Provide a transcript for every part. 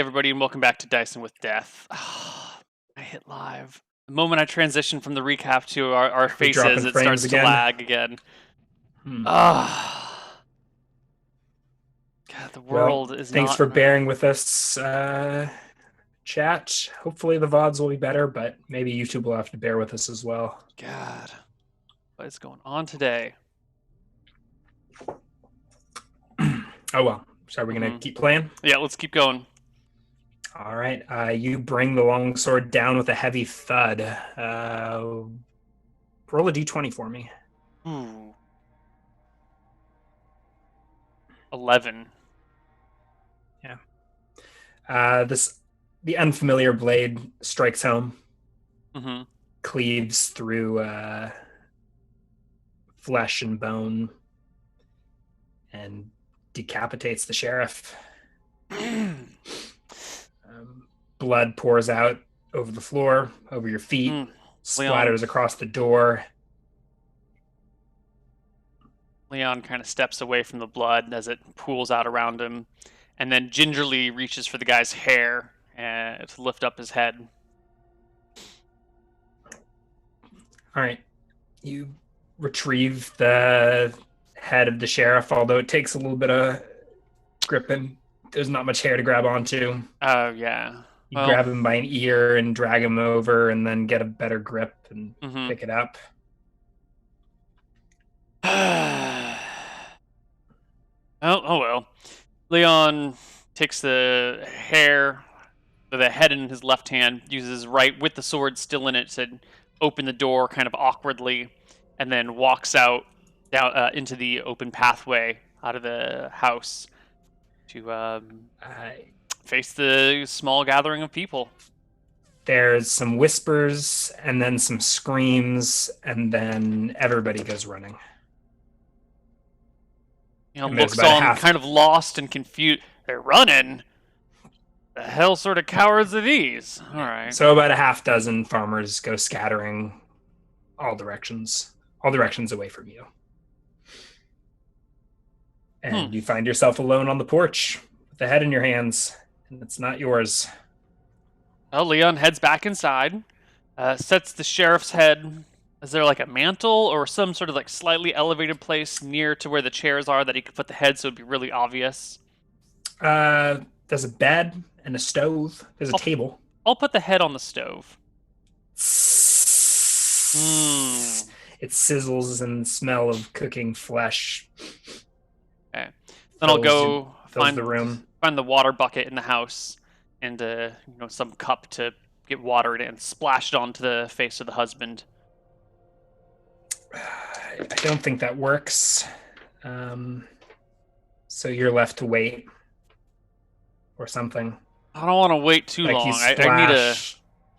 everybody, and welcome back to Dyson with Death. I hit live. The moment I transition from the recap to our We dropping faces, it frames starts to again? lag again. Hmm. God, the Well, world is thanks not... for bearing with us, chat. Hopefully the VODs will be better, but maybe YouTube will have to bear with us as well. God, what is going on today? Oh, well. So are we going to keep playing? Yeah, let's keep going. All right. You bring the longsword down with a heavy thud. Roll a d20 for me. Ooh. 11. Yeah. The unfamiliar blade strikes home, cleaves through flesh and bone, and decapitates the sheriff. Blood pours out over the floor, over your feet, splatters across the door. Leon kind of steps away from the blood as it pools out around him, and then gingerly reaches for the guy's hair to lift up his head. All right. You retrieve the head of the sheriff, although it takes a little bit of gripping. There's not much hair to grab onto. Oh, yeah. You grab him by an ear and drag him over and then get a better grip and pick it up. Oh well. Leon takes the head in his left hand, uses right with the sword still in it to open the door kind of awkwardly, and then walks out down into the open pathway out of the house to face the small gathering of people. There's some whispers and then some screams, and then everybody goes running. Looks on kind of lost and confused. They're running? The hell sort of cowards are these? All right. So about a half dozen farmers go scattering all directions away from you. And you find yourself alone on the porch with the head in your hands, and it's not yours. Well, Leon heads back inside, sets the sheriff's head. Is there like a mantle or some sort of like slightly elevated place near to where the chairs are that he could put the head so it'd be really obvious? There's a bed and a stove. There's a table. I'll put the head on the stove. It sizzles and the smell of cooking flesh. Okay. Then I'll go find the room. Find the water bucket in the house and some cup to get water in and splash it onto the face of the husband. I don't think that works. So you're left to wait or something. I don't want to wait too long. You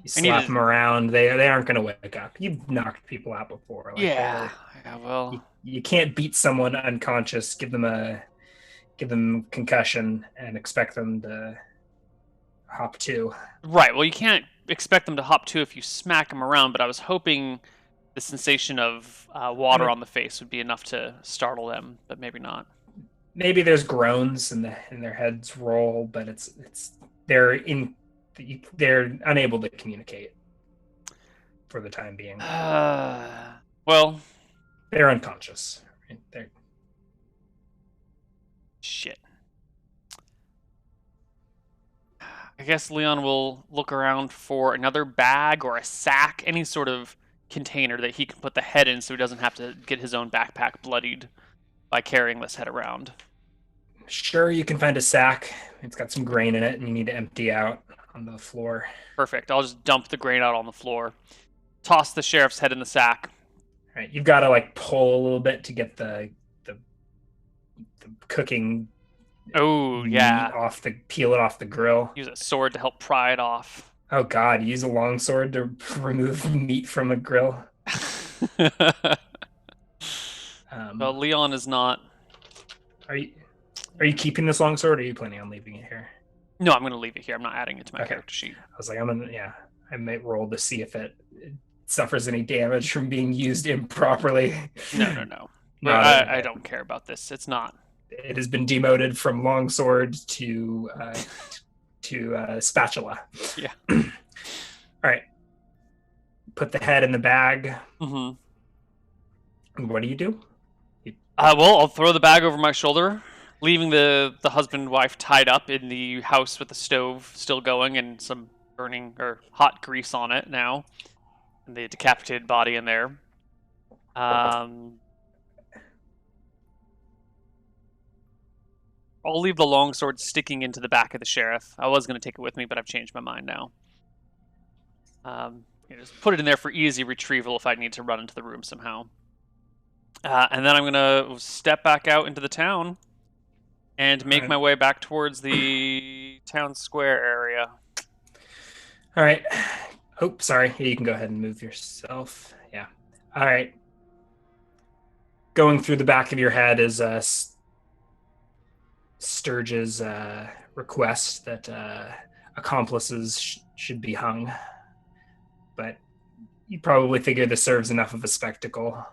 slap them around. They aren't going to wake up. You've knocked people out before. Well, you can't beat someone unconscious, give them concussion, and expect them to hop to. Right. Well, you can't expect them to hop to if you smack them around. But I was hoping the sensation of water on the face would be enough to startle them, but maybe not. Maybe there's groans and their heads roll, but they're unable to communicate for the time being. Well, they're unconscious. Shit. I guess Leon will look around for another bag or a sack, any sort of container that he can put the head in so he doesn't have to get his own backpack bloodied by carrying this head around. Sure, you can find a sack. It's got some grain in it, and you need to empty out on the floor. Perfect. I'll just dump the grain out on the floor. Toss the sheriff's head in the sack. All right, you've got to pull a little bit to get the cooking. Oh yeah. Peel it off the grill. Use a sword to help pry it off. Oh God! Use a long sword to remove meat from a grill. Well, Leon is not. Are you keeping this long sword, or are you planning on leaving it here? No, I'm going to leave it here. I'm not adding it to my character sheet. I was like, I might roll to see if it suffers any damage from being used improperly. No. I don't care about this. It's not. It has been demoted from longsword to to spatula. Yeah. All right. Put the head in the bag. Mm-hmm. What do you do? Well, I'll throw the bag over my shoulder, leaving the husband and wife tied up in the house with the stove still going and some burning or hot grease on it now, and the decapitated body in there. Um, I'll leave the longsword sticking into the back of the sheriff. I was going to take it with me, but I've changed my mind now. Just put it in there for easy retrieval if I need to run into the room somehow. And then I'm going to step back out into the town and make my way back towards the town square area. All right. Oh, sorry. You can go ahead and move yourself. Yeah. All right. Going through the back of your head is Sturge's request that accomplices should be hung. But you probably figure this serves enough of a spectacle.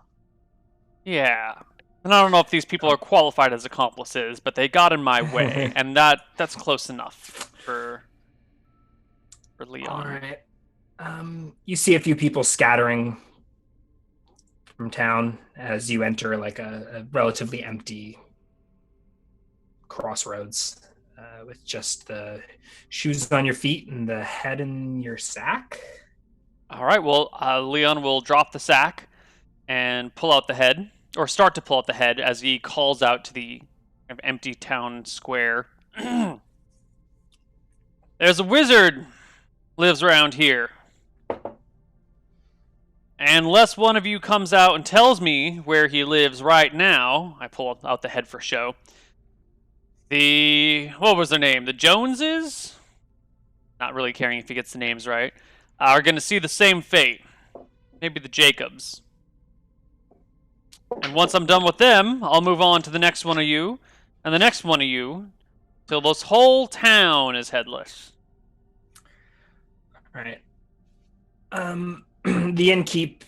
Yeah. And I don't know if these people are qualified as accomplices, but they got in my way, and that's close enough for Leon. All right. You see a few people scattering from town as you enter like a relatively empty crossroads with just the shoes on your feet and the head in your sack. All right. Well, Leon will drop the sack and pull out the head, or start to pull out the head as he calls out to the empty town square. There's a wizard lives around here. And unless one of you comes out and tells me where he lives right now, I pull out the head for show. What was their name? The Joneses? Not really caring if he gets the names right. Are going to see the same fate. Maybe the Jacobs. And once I'm done with them, I'll move on to the next one of you, and the next one of you, till this whole town is headless. All right. The innkeep,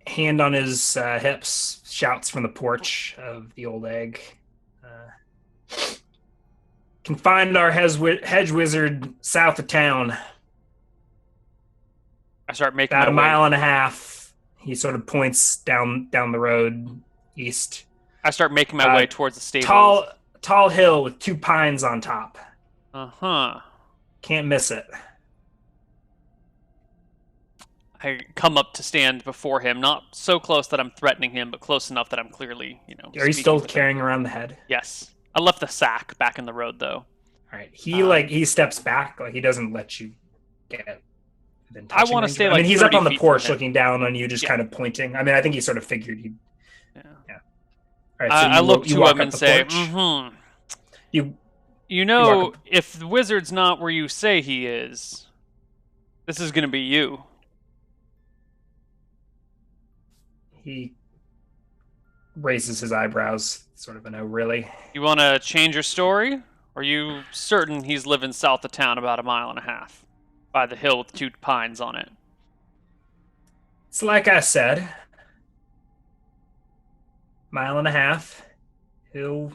hand on his hips, shouts from the porch of the old egg. Can find our hedge wizard south of town. I start making about my a way. mile and a half. He sort of points down the road east. I start making my way towards the stables. Tall hill with 2 pines on top. Uh-huh. Can't miss it. I come up to stand before him, not so close that I'm threatening him, but close enough that I'm clearly, Are you still carrying around the head? Yes. I left the sack back in the road, though. All right. He steps back, like he doesn't let you get. I want to stay like. I mean, he's up on the porch looking down on you, just kind of pointing. I mean, I think he sort of figured you. Yeah. All right. So I look to him and say, "Mm-hmm. You know, if the wizard's not where you say he is, this is going to be you." He raises his eyebrows, sort of a no, really. You want to change your story? Or are you certain he's living south of town about a mile and a half? By the hill with 2 pines on it. It's like I said. Mile and a half. Hill,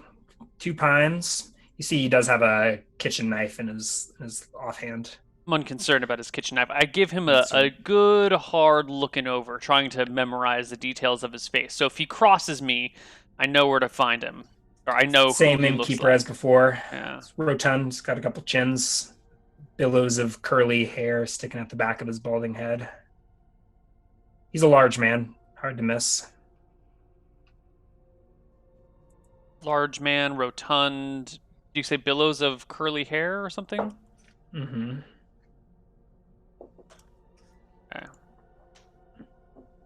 2 pines. You see he does have a kitchen knife in his offhand. I'm unconcerned about his kitchen knife. I give him a good hard looking over, trying to memorize the details of his face. So if he crosses me, I know where to find him. Or I know Same who he innkeeper looks like. as before. Yeah. It's rotund, he's got a couple chins, billows of curly hair sticking out the back of his balding head. He's a large man, hard to miss. Large man, rotund. Do you say billows of curly hair or something? Mm-hmm. Okay.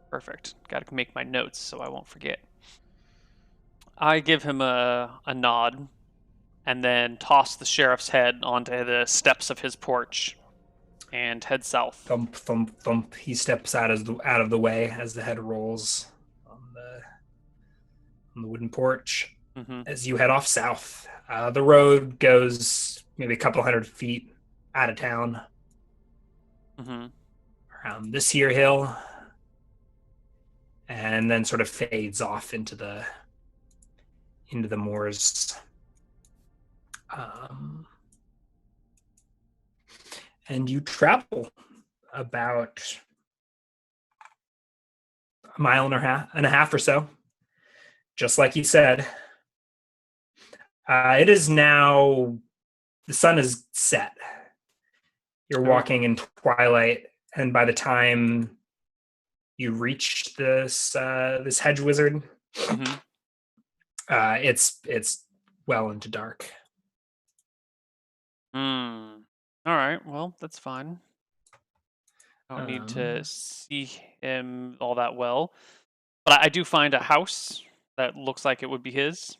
Perfect. Got to make my notes so I won't forget. I give him a nod and then toss the sheriff's head onto the steps of his porch and head south. Thump, thump, thump. He steps out of the way as the head rolls on the wooden porch. Mm-hmm. As you head off south. The road goes maybe a couple hundred feet out of town. Mm-hmm. Around this here hill. And then sort of fades off into the moors. and you travel about a mile and a half or so, just like you said. It is now the sun is set. You're Oh. walking in twilight, and by the time you reach this hedge wizard, Mm-hmm. it's well into dark. Hmm. All right. Well, that's fine. I don't need to Um, see him all that well, but I do find a house that looks like it would be his.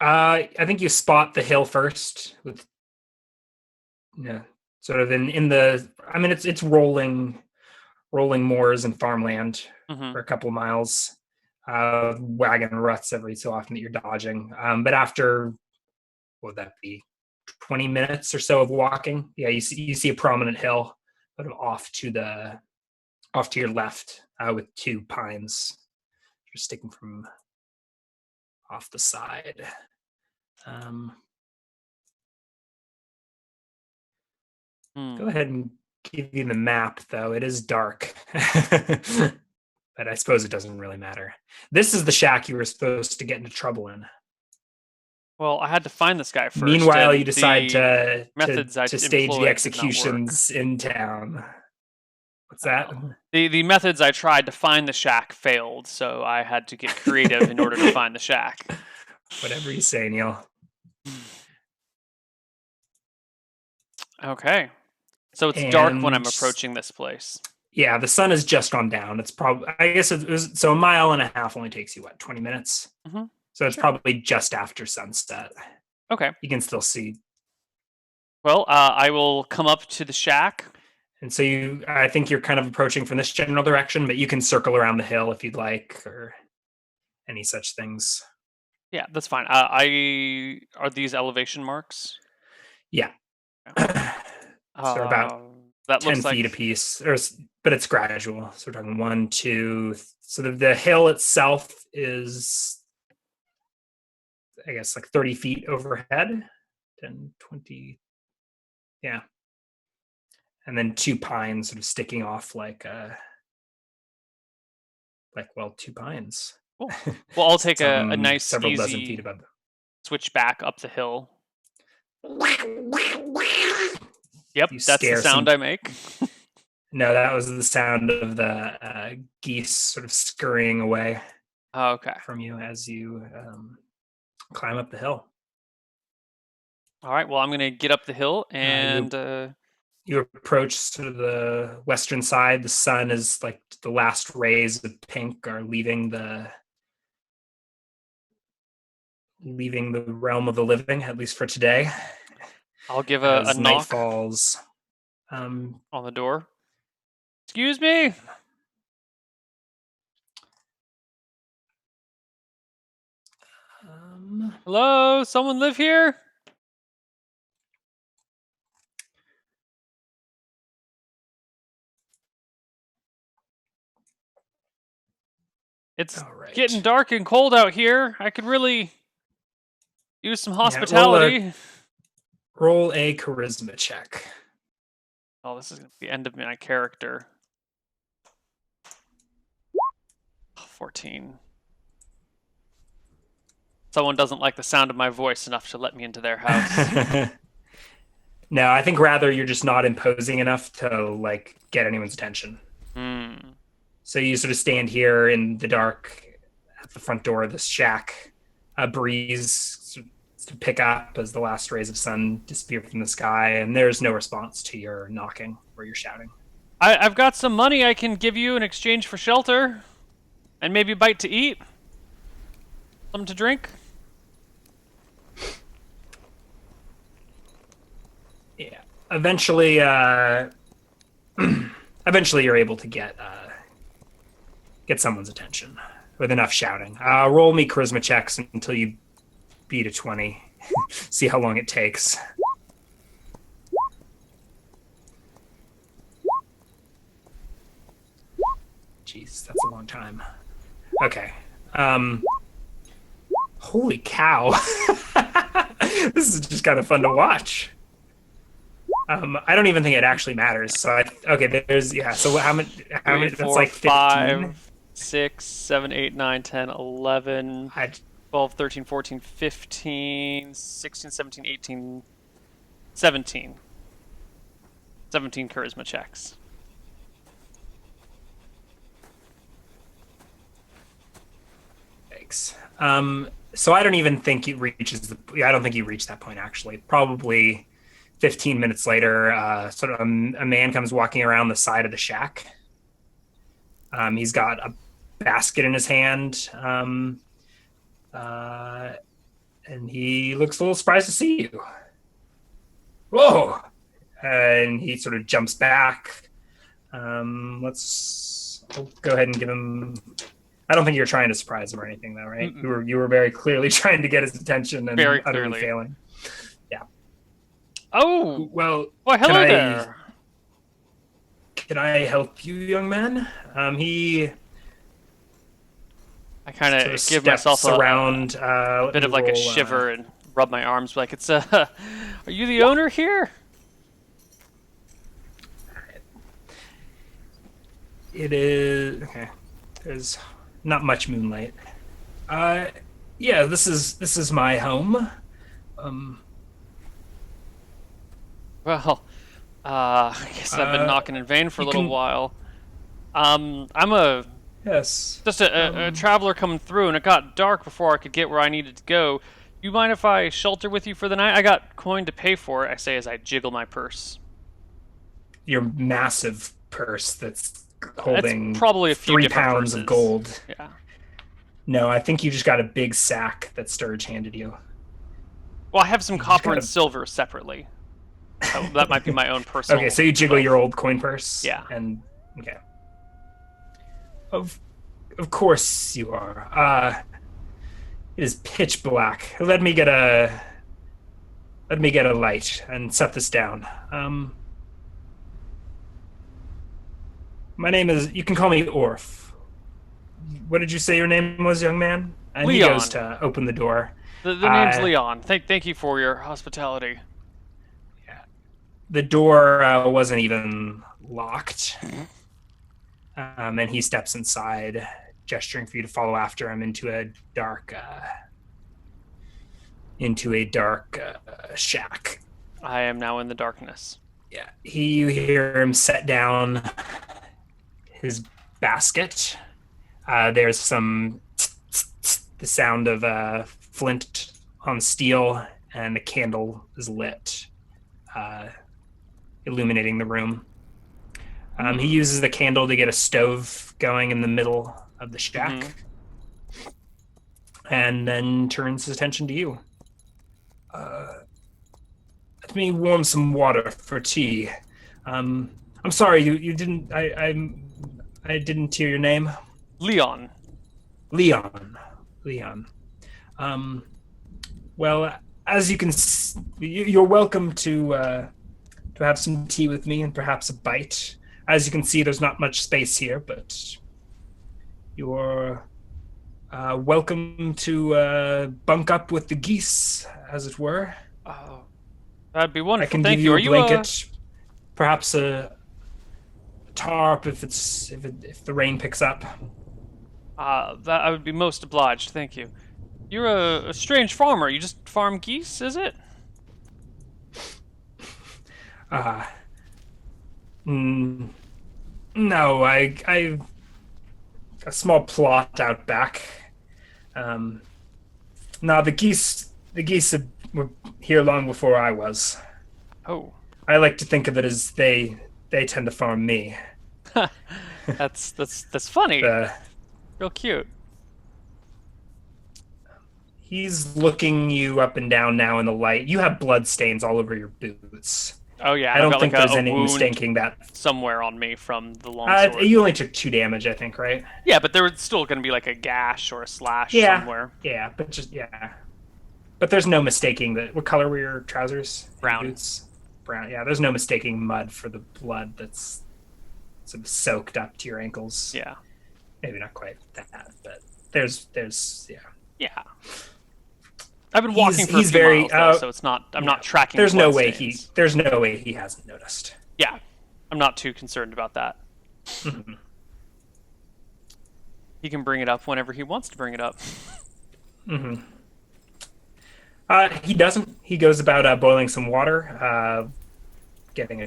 I think you spot the hill first with yeah, sort of in the. I mean, it's rolling moors and farmland Mm-hmm. for a couple of miles. Wagon ruts every so often that you're dodging. But after what would that be 20 minutes or so of walking, yeah, you see a prominent hill, sort of off to your left with two pines just sticking from off the side. Um, Hmm. Go ahead and give you the map, though. It is dark. But I suppose it doesn't really matter. This is the shack you were supposed to get into trouble in. Well, I had to find this guy first, Meanwhile, you and decide the to to methods I to stage the employed did not work. executions in town. What's that? Oh. The methods I tried to find the shack failed, so I had to get creative in order to find the shack. Whatever you say, Neal. Okay. So it's dark when I'm And approaching this place. yeah, the sun has just gone down. It's probably, I guess it was, so a mile and a half only takes you, what, 20 minutes? Mm-hmm. So it's Sure. probably just after sunset. Okay. You can still see. Well, I will come up to the shack. And so I think you're kind of approaching from this general direction, but you can circle around the hill if you'd like, or any such things. Yeah, that's fine. I are these elevation marks? Yeah. Yeah. So about That 10 looks feet like. apiece, but it's gradual. So we're talking one, two. So the hill itself is, I guess, like 30 feet overhead, 10, 20. Yeah. And then two pines sort of sticking off well, two pines. Cool. Well, I'll take a Some nice, several dozen feet easy above them. switch back up the hill. Yep, You that's the scare sound some. I make. No, that was the sound of the geese sort of scurrying away Okay. from you as you climb up the hill. All right. Well, I'm gonna get up the hill You and. you approach sort of the western side. The sun is like the last rays of pink are leaving the realm of the living, at least for today. I'll give a As night knock falls, on the door. Excuse me. Hello. Someone live here? It's all right. getting dark and cold out here. I could really use some Yeah, hospitality. roll a charisma check. Oh, this is gonna be the end of my character. 14. Someone doesn't like the sound of my voice enough to let me into their house. No, I think rather you're just not imposing enough to like get anyone's attention. Hmm. So you sort of stand here in the dark at the front door of this shack. A breeze to pick up as the last rays of sun disappear from the sky, and there's no response to your knocking or your shouting. I've got some money I can give you in exchange for shelter, and maybe a bite to eat, something to drink. Yeah. Eventually, eventually you're able to get someone's attention with enough shouting. Roll me charisma checks until you beat a 20. See how long it takes. Jeez, that's a long time. Okay. Holy cow. This is just kind of fun to watch. I don't even think it actually matters. So okay, there's yeah. So how many? How Three, many? That's four, like 15. 5, 6, 7, 8, 9, 10, 11, I 12, 13, 14, 15, 16, 17, 18, 17. 17 charisma checks. Thanks. So I don't even think he reaches the. Yeah, I don't think he reached that point actually. Probably 15 minutes later, sort of a man comes walking around the side of the shack. He's got a basket in his hand, uh, and he looks a little surprised to see you. Whoa! And he sort of jumps back. I'll go ahead and give him. I don't think you're trying to surprise him or anything, though, right? Mm-mm. You were very clearly trying to get his attention and Very utterly clearly. failing. Yeah. Oh, Well, why, can hello there. I help you, young man? He I kind sort of of give myself steps around. a Let bit me of like a roll. shiver and rub my arms like it's are you the owner here? It is okay. There's not much moonlight. Uh, yeah, this is my home. Um, Well, I guess I've been uh, knocking in vain for a you little can while. I'm a yes. just a traveler coming through, and it got dark before I could get where I needed to go. You mind if I shelter with you for the night? I got coin to pay for it, I say as I jiggle my purse. Your massive purse that's It's holding probably a few different 3 pounds of purses. gold. Yeah. No, I think you just got a big sack that Sturge handed you. Well, I have some You just copper got and a. silver separately. That might be my own Okay, personal so you jiggle your wealth. old coin purse Yeah. and okay. Of of course you are. It is pitch black. Let me get a light and set this down. My name is. You can call me Orf. What did you say your name was, young man? And he goes Leon. to open the door. The name's Uh, Leon. Thank you for your hospitality. yeah. The door wasn't even locked, and he steps inside, gesturing for you to follow after him into a dark shack. I am now in the darkness. Yeah, you hear him set down his basket. There's the sound of flint on steel, and the candle is lit, uh, illuminating the room. He Hmm. uses the candle to get a stove going in the middle of the Mm-hmm. shack, and then turns his attention to you. Uh, Let me warm some water for tea. I'm sorry, you didn't. I didn't hear your name. Leon. Leon. Leon. Um, well, as you can, you're welcome to have some tea with me and perhaps a bite. As you can see, there's not much space here, but you're welcome to bunk up with the geese, as it were. Oh, that'd be I wonderful. can give Thank you. you Are a you blanket, perhaps a tarp if the rain picks up. that I would be most obliged. Thank you. You're a strange farmer. You just farm geese, is it? Uh, mm, no, I a small plot out back. Um, no, the geese were here long before I was. Oh, I like to think of it as they tend to farm me. that's funny. The Real cute. He's looking you up and down now in the light. You have blood stains all over your boots. Oh yeah, I and I've don't got like think there's a any wound mistaking that. somewhere on me from the long sword. You only took 2 damage, I think, right? Yeah, but there was still going to be like a gash or a slash Yeah, somewhere. yeah, but just yeah. But there's no mistaking that. What color were your trousers? And Brown. boots? Brown. Yeah, there's no mistaking mud for the blood that's sort of soaked up to your ankles. Yeah. Maybe not quite that, but there's yeah. Yeah. I've been walking for a he's few very miles though, so it's not. I'm yeah. not tracking bloodstains. There's no way he hasn't noticed. Yeah, I'm not too concerned about that. Mm-hmm. He can bring it up whenever he wants to bring it up. Mm-hmm. He doesn't. He goes about boiling some water, getting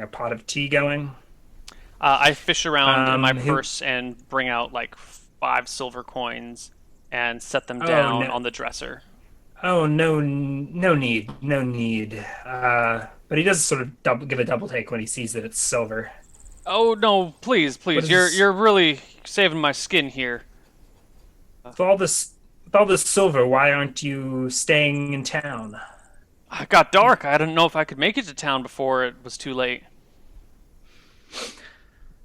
a pot of tea going. I fish around in my Um, he, purse and bring out like 5 silver coins and set them oh down no, on the dresser. oh no, no need, no need. But he does sort of give a double take when he sees that it's silver. Oh no, please, What please, is you're this? really saving my skin here. With all this silver, why aren't you staying in town? It got dark. I didn't know if I could make it to town before it was too late.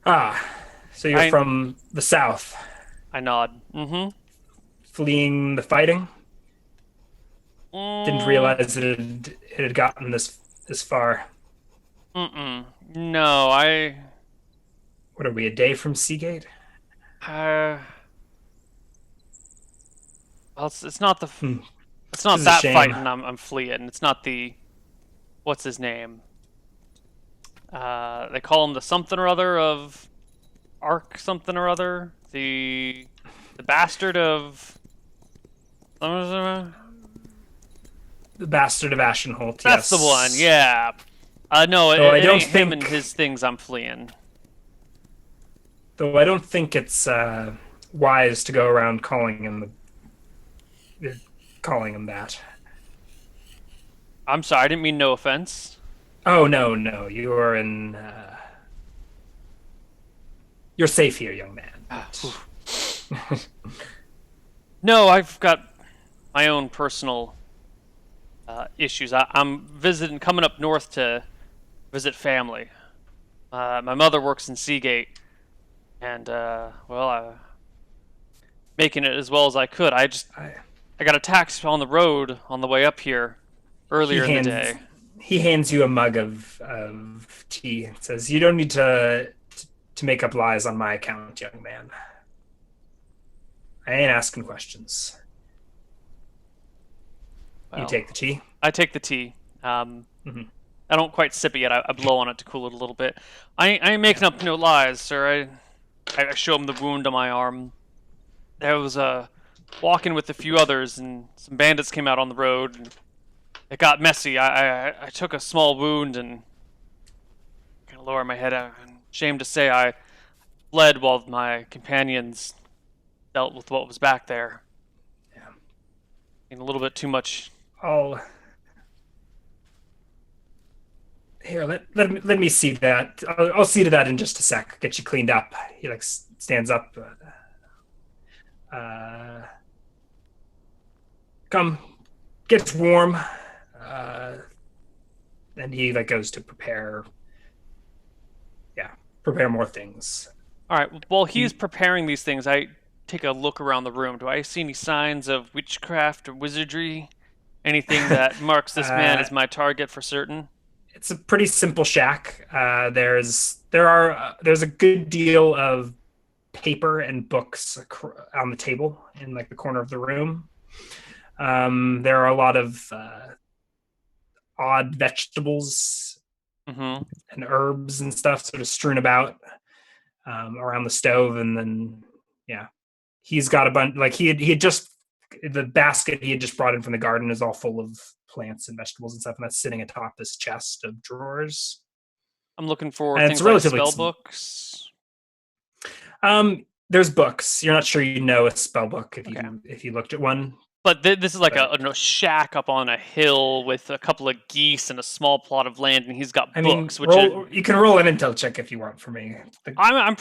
Ah, so you're I from the south, I nod. Mm-hmm. fleeing the fighting. Didn't Mm, realize it had gotten this far. mm-mm. No, What are we, a day from Seagate? uh, well, Hmm. it's This not is a that shame. fighting I'm fleeing. It's not the, what's his name? They call him the something or other of Ark something or other. The bastard of. That's The Bastard of Ashenholt, the one. yes. Yeah. No, Though I it don't ain't him and think his things I'm fleeing. though I don't think it's wise to go around calling him that. I'm sorry. I didn't mean no offense. Oh no, no, you're safe here, young man. But No, I've got my own personal issues. I'm coming up north to visit family. My mother works in Seagate, and making it as well as I could. I, I got attacked on the road on the way up here he earlier in the hands day. he hands you a mug of tea. It says, "You don't need to make up lies on my account, young man. I ain't asking questions." You Well, take the tea. I take the tea. Um, Mm-hmm. I don't quite sip it yet. I blow on it to cool it a little bit. I ain't Yeah. making up no lies, sir. I show him the wound on my arm. There was walking with a few others, and some bandits came out on the road. And it got messy. I took a small wound and kind of lower my head. I'm ashamed to say I fled while my companions dealt with what was back there. Yeah. And a little bit too much. I'll Here, let me see that. I'll see to that in just a sec. Get you cleaned up. He like stands up. Uh, Come, get warm. Uh, and he like goes to prepare more things. All right. While he's You, preparing these things, I take a look around the room. Do I see any signs of witchcraft or wizardry? Anything that marks this man uh, as my target for certain? it's a pretty simple shack. There's a good deal of paper and books on the table in like the corner of the room. There are a lot of odd vegetables Mm-hmm. and herbs and stuff sort of strewn about around the stove, and then yeah, he's got a bunch. Like he had just the basket he had just brought in from the garden is all full of plants and vegetables and stuff, and that's sitting atop this chest of drawers. I'm looking for And it's things like relatively spell books. there's books. You're not sure you know a spell book Okay. if you looked at one, But this is like but a shack up on a hill with a couple of geese and a small plot of land, and he's got I mean, books, which are, you can roll an intel check if you want for me. The, I'm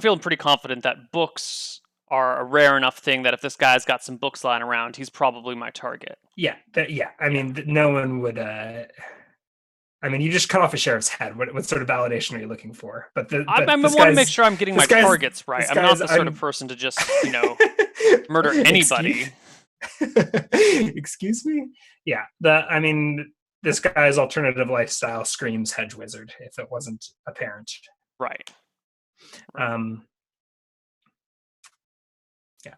feeling pretty confident that books are a rare enough thing that if this guy's got some books lying around, he's probably my target. yeah. I Yeah. mean, no one would. I mean, you just cut off a sheriff's head. What sort of validation are you looking for? I But want to make sure I'm getting this my guy's targets right. this I'm not guy's the sort of person to just, murder excuse anybody. excuse me. Yeah, the I mean, this guy's alternative lifestyle screams hedge wizard. If it wasn't apparent, Right. Right. um, yeah.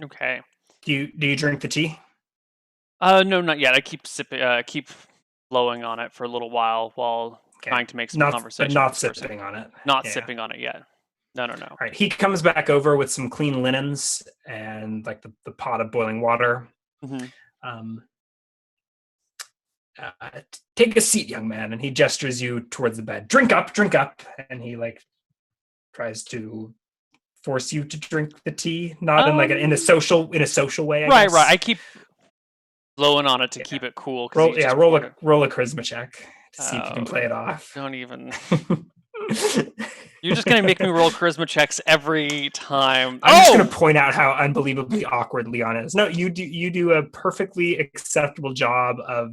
Okay. Do you drink the tea? No, not yet. I keep sipping, keep blowing on it for a little while Okay. trying to make some Not but conversation with not this person. sipping on it. Not Yeah. sipping on it yet. No, no, no. All right. He comes back over with some clean linens and like the pot of boiling water. Hmm. Um, Take a seat, young man. And he gestures you towards the bed. Drink up, drink up. And he like tries to force you to drink the tea, not in like in a social way, I Right, right. guess. I keep blowing on it to Yeah. keep it cool because he's just Roll poured a it. roll a charisma check to see if you can Oh, play it off. don't even. You're just gonna make me roll charisma checks every time. I'm just going Oh, to point out how unbelievably awkward Leon is. No, you do a perfectly acceptable job of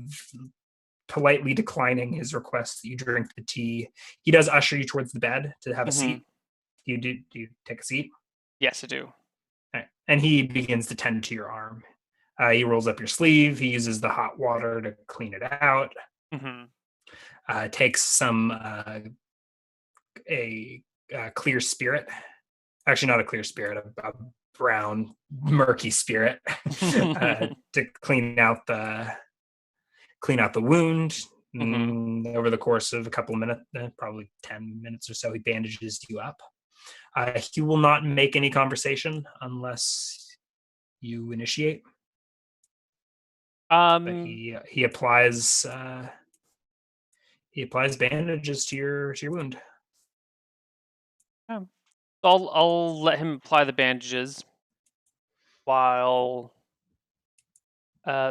politely declining his request that you drink the tea. He does usher you towards the bed to have a hmm. seat. Do you take a seat? Yes, I do. Right. And he begins to tend to your arm. He rolls up your sleeve. He uses the hot water to clean it out. Hmm. Takes some a clear spirit. Actually, not a clear spirit, a brown, murky spirit to clean out the wound. Hmm. Over the course of a couple of minutes, probably 10 minutes or so, he bandages you up. He will not make any conversation unless you initiate. But Um, he applies bandages to your wound. yeah. I'll let him apply the bandages while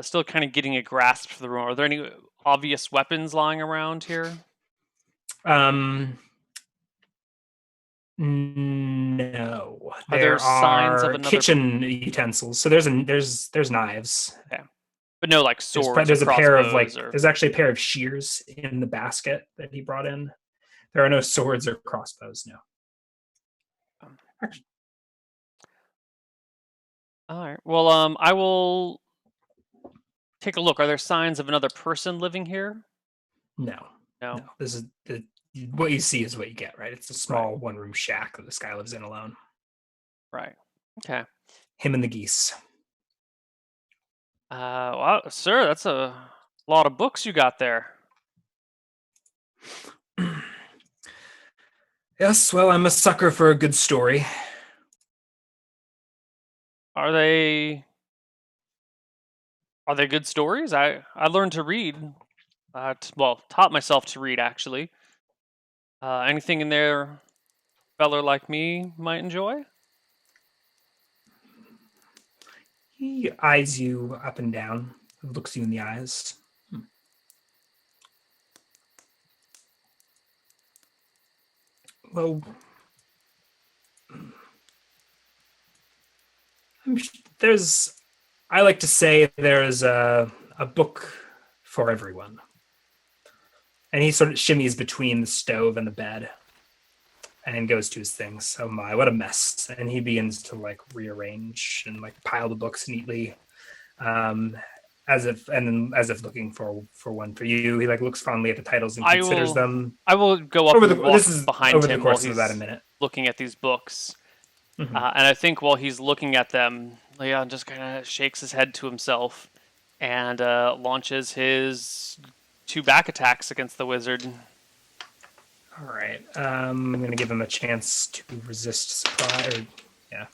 still kind of getting a grasp for the room. Are there any obvious weapons lying around here? Um, no, Are there there signs of are another? kitchen utensils. So there's knives. Okay, but no like swords or There's a pair of crossbows like or. there's actually a pair of shears in the basket that he brought in. There are no swords or crossbows. No. Um, Actually, all right. Well, I will take a look. Are there signs of another person living here? no, no. No. This is what you see is what you get. Right. It's a Right. small one room shack that this guy lives in alone. Right. Okay. Him and the geese. Well, sir, that's a lot of books you got there. Yes, well, I'm a sucker for a good story. Are they are they good stories? I learned to read. Well, taught myself to read actually. Anything in there, feller like me might enjoy. He eyes you up and down, looks you in the eyes. Well, there's, I like to say there's a book for everyone. And he sort of shimmies between the stove and the bed and goes to his things. Oh my, what a mess. And he begins to like rearrange and like pile the books neatly. Um, as if looking for one for you. He like looks fondly at the titles and I considers will them I will go up and walk this is behind over the him while course of about a he's minute. looking at these books. Mm-hmm. And I think while he's looking at them, Leon just kind of shakes his head to himself and launches his two back attacks against the wizard. All right. I'm going to give him a chance to resist surprise. Yeah.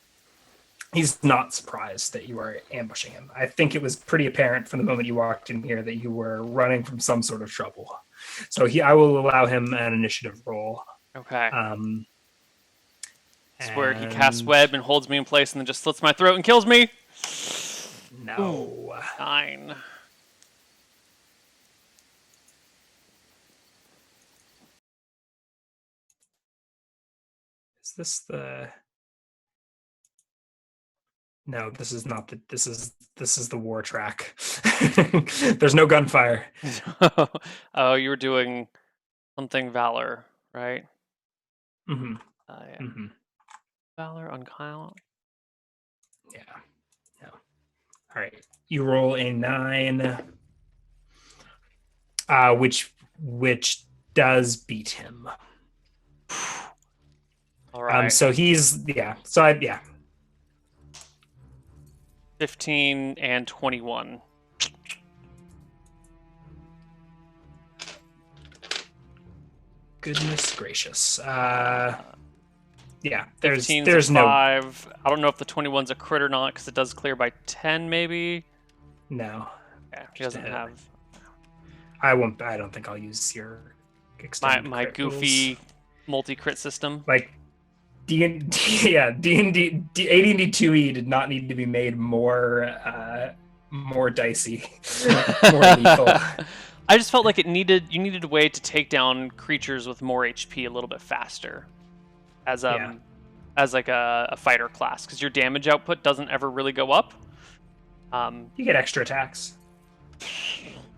He's not surprised that you are ambushing him. I think it was pretty apparent from the moment you walked in here that you were running from some sort of trouble. So I will allow him an initiative roll. Okay. Um, It's where he casts and web and holds me in place and then just slits my throat and kills me. Ooh, no. 9. Is this the No, this is not the this is the war track. There's no gunfire. Oh, you were doing something valor, right? Mm-hmm. Yeah. Mm-hmm. Valor, uncount. Yeah. No. All right. You roll a 9, which does beat him. All right. So he's yeah. So yeah. 15 and 21. Goodness gracious. Yeah, 15's a there's no 5. I don't know if the 21's a crit or not because it does clear by 10, maybe. no. Yeah, he Just a doesn't hit. have I won't. I don't think I'll use your extended my crit rules. goofy multi crit system. Like D&D, yeah, D&D, AD&D 2E did not need to be made more dicey, more lethal. I just felt like you needed a way to take down creatures with more HP a little bit faster, as Yeah, as like a fighter class, because your damage output doesn't ever really go up. you get extra attacks.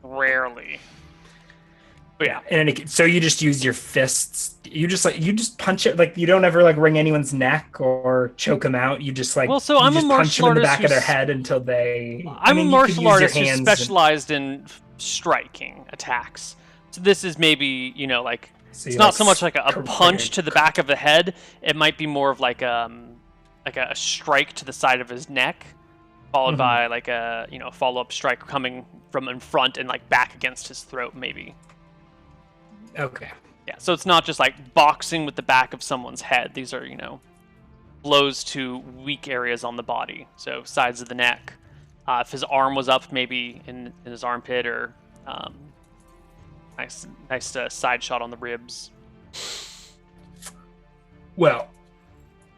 Rarely. But yeah. And so you just use your fists. You just punch it, like you don't ever like wring anyone's neck or choke them out. You just Well, so you I'm a just punch them martial in the artist back of their who's head until they. I I'm a mean, you could martial use your artist who's hands. specialized in striking attacks. So this is maybe, like So it's you not so much like a like punch to the back of the head. It might be more of like a strike to the side of his neck, followed by like a follow-up strike coming from in front and like back against his throat, maybe. Okay. Yeah, so it's not just like boxing with the back of someone's head. These are, blows to weak areas on the body. So sides of the neck. If his arm was up, maybe in his armpit, or nice side shot on the ribs. Well,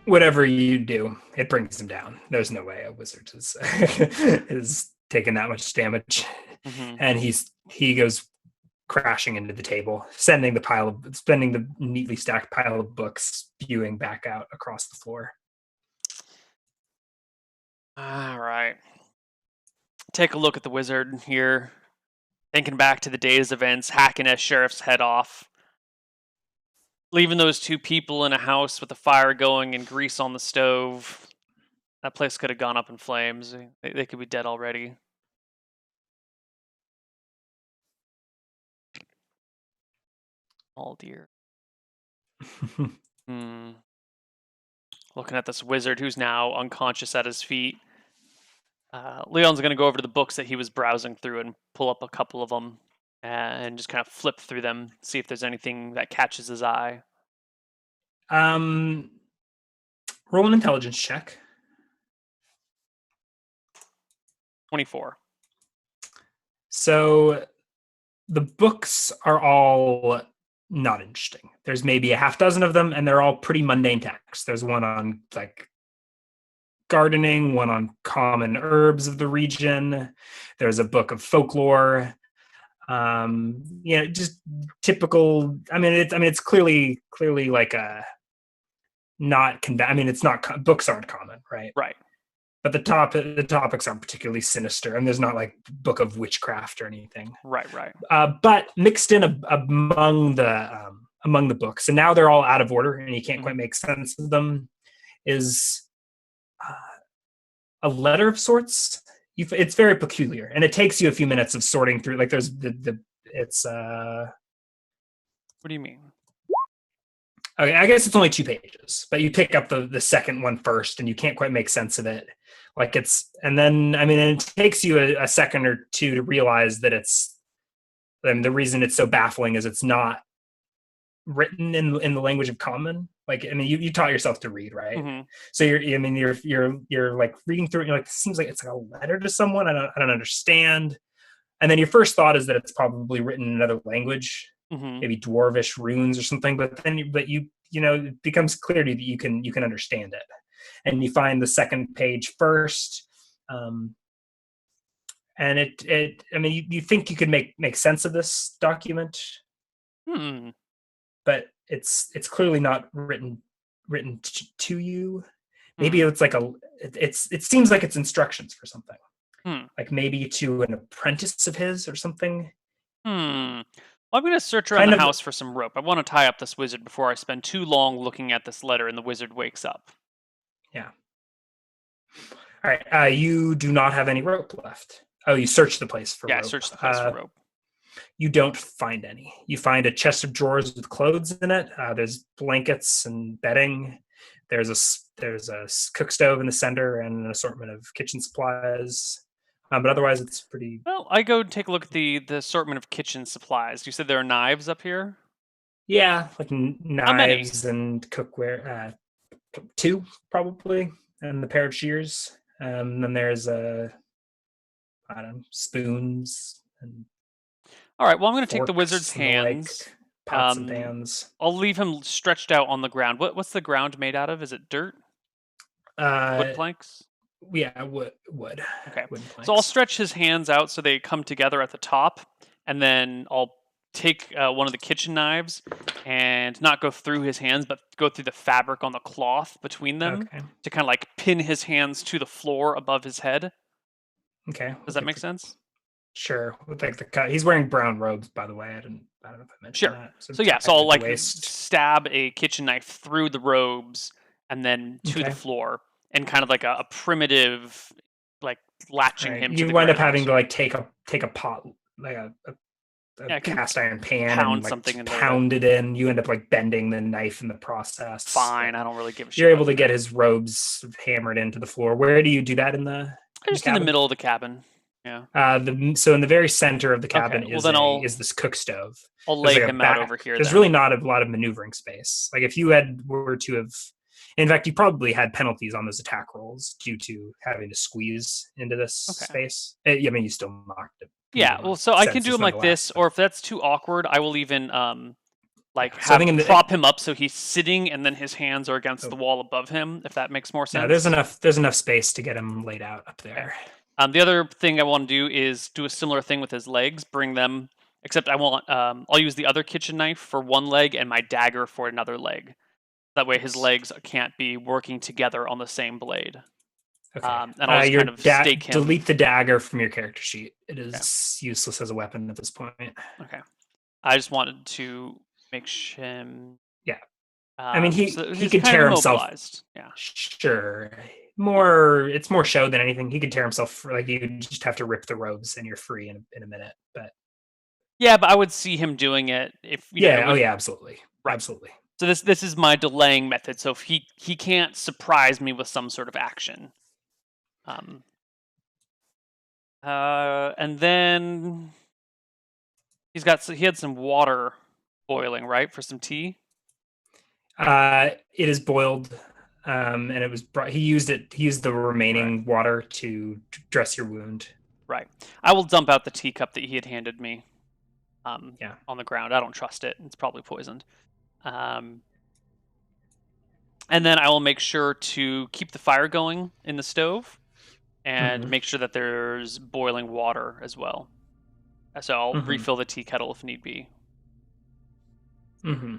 whatever you do, it brings him down. There's no way a wizard is taking that much damage, and he goes crashing into the table, sending the neatly stacked pile of books spewing back out across the floor. All right. Take a look at the wizard here, thinking back to the day's events, hacking a sheriff's head off, leaving those two people in a house with a fire going and grease on the stove. That place could have gone up in flames. They could be dead already. Oh dear. Looking at this wizard who's now unconscious at his feet. Leon's going to go over to the books that he was browsing through and pull up a couple of them and just kind of flip through them, see if there's anything that catches his eye. Roll an intelligence check. 24. So the books are all not interesting. There's maybe a half dozen of them, and they're all pretty mundane texts. There's one on like gardening, one on common herbs of the region. There's a book of folklore. Just typical. It's clearly like a not. It's not. Books aren't common, right? Right. But the topics aren't particularly sinister, and there's not like book of witchcraft or anything. Right. But mixed in among the books, and now they're all out of order, and you can't quite make sense of them, is a letter of sorts. It's very peculiar, and it takes you a few minutes of sorting through. Like there's it's. What do you mean? Okay, I guess it's only 2 pages, but you pick up the second one first, and you can't quite make sense of it. Like and it takes you a second or two to realize that and the reason it's so baffling is it's not written in the language of common. Like, you taught yourself to read, right? So you're like reading through it, and you're like, it seems like it's like a letter to someone. I don't understand. And then your first thought is that it's probably written in another language, maybe dwarvish runes or something. But it becomes clear to you that you can understand it, and you find the second page first. And you think you could make sense of this document, but it's clearly not written to you. Maybe it's like it seems like it's instructions for something, like maybe to an apprentice of his or something. Well, I'm going to search around the house for some rope. I want to tie up this wizard before I spend too long looking at this letter and the wizard wakes up. Yeah. All right. You do not have any rope left. Oh, you searched the place for rope. Yeah, I searched the place for rope. You don't find any. You find a chest of drawers with clothes in it. There's blankets and bedding. There's a cook stove in the center and an assortment of kitchen supplies. But otherwise, it's pretty. Well, I go take a look at the assortment of kitchen supplies. You said there are knives up here. Yeah, like How many? knives and cookware. Two probably, and the pair of shears. Then there's I don't know, spoons and All right. Well, I'm going to take the wizard's forks and the like, hands. pots and Um, pans. I'll leave him stretched out on the ground. What's the ground made out of? Is it dirt? Wood Uh, planks? yeah, wood, Okay. wooden So I'll planks. stretch his hands out so they come together at the top, and then I'll take one of the kitchen knives and not go through his hands, but go through the fabric on the cloth between them Okay, to kind of like pin his hands to the floor above his head. okay. Does With that like make sense? sure, with like the cut. He's wearing brown robes, by the way. I don't know if I mentioned Sure. that. So So yeah, so tied I'll at the like waist. stab a kitchen knife through the robes and then to the Okay, floor and kind of like a primitive like all latching right. him to You the wind up having ground. to like take a pot, like a Yeah, I can cast iron pan, and pound like something into it. pound it in. You end up like bending the knife in the process, Fine, but I don't really give a shit you're about able to that. get his robes hammered into the floor. Where do you do that in the Just in the cabin? middle of the cabin. Yeah. So in the very center of the Okay. cabin Well, then is this cook stove. I'll There's lay like a him out back. over here There's then. really not a lot of maneuvering space. Like if you had were to have, in fact, you probably had penalties on those attack rolls due to having to squeeze into this Okay. space. I mean, you still knocked it. Yeah. Well, so I can do him like Nonetheless. this, or if that's too awkward, I will even Yeah. like So I have think in the prop him up so he's sitting and then his hands are against the oh, wall above him. If that makes more no, sense. there's enough space to get him laid out up Okay. there. The other thing I want to do is do a similar thing with his legs. Bring them, except I want. I'll use the other kitchen knife for one leg and my dagger for another leg. That way, his Yes. legs can't be working together on the same blade. Okay. And I'll just kind of stake him. Delete the dagger from your character sheet. It Okay. is useless as a weapon at this point. Okay. I just wanted to make him. Yeah. I mean, So he he's could kind of tear himself. immobilized. Yeah. Sure. It's more show than anything. He could tear himself. Like you just have to rip the robes and you're free in a minute. But Yeah, but I would see him doing it if yeah, oh if yeah, absolutely, right. absolutely. So this is my delaying method. So if he can't surprise me with some sort of action. Um. And then he had some water boiling, right, for some tea. It is boiled, and it was brought. He used it. He used the Right. remaining water to dress your wound. Right. I will dump out the teacup that he had handed me. Yeah. On the ground. I don't trust it. It's probably poisoned. And then I will make sure to keep the fire going in the stove and Mm-hmm. make sure that there's boiling water as well. So I'll Mm-hmm. refill the tea kettle if need be. Mm-hmm.